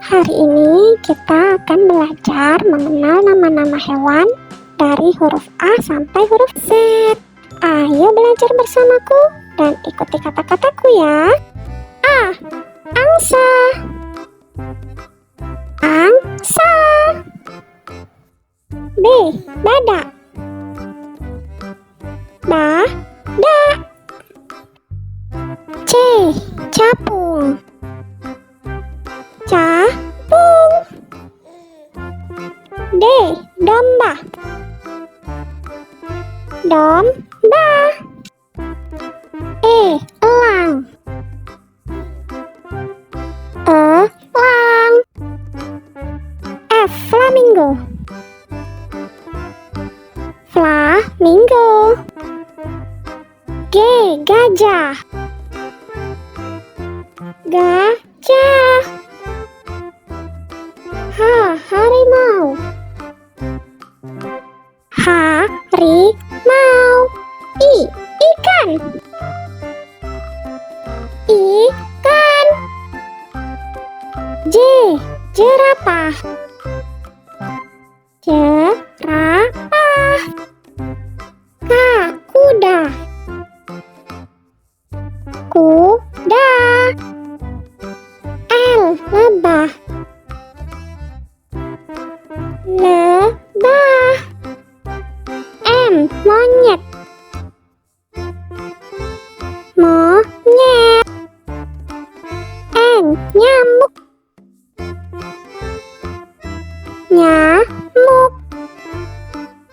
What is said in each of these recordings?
Hari ini kita akan belajar mengenal nama-nama hewan dari huruf A sampai huruf Z. Ayo belajar bersamaku dan ikuti kata-kataku ya. A. Angsa. Angsa. B. Badak. Badak. C. Capung. Capung. D. Domba. Domba. E. Elang. Elang. F. Flamingo. Flamingo. G. Gajah. Gajah. H. Harimau. Harimau. I. Ikan. Ikan. J. Jerapah. Jerapah. K. Kuda. Kuda. L. Lebah. Lebah. M. Monyet. Monyet. N. Nyamuk. Nyamuk.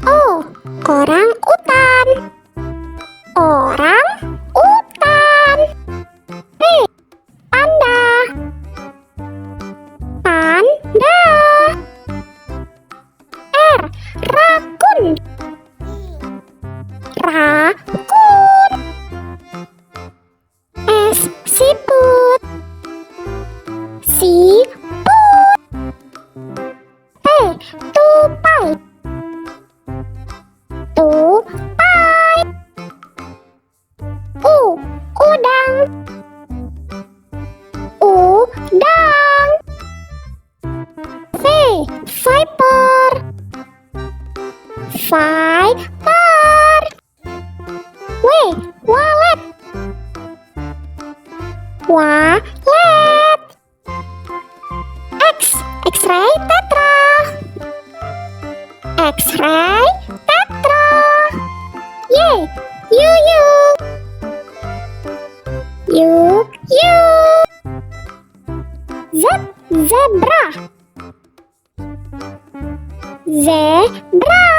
O. Orang utan. Orang utan. P. Panda. Panda. R. Rakun. Rakun. S. Siput. Siput. T. Tupai. Tupai. U. Udang. Udang. V. Viper. Viper. W. Walet. Walet. X. X-ray tetra. X-ray tetra. Y. Yuyu. Yuyu. Z. Zebra. Zebra.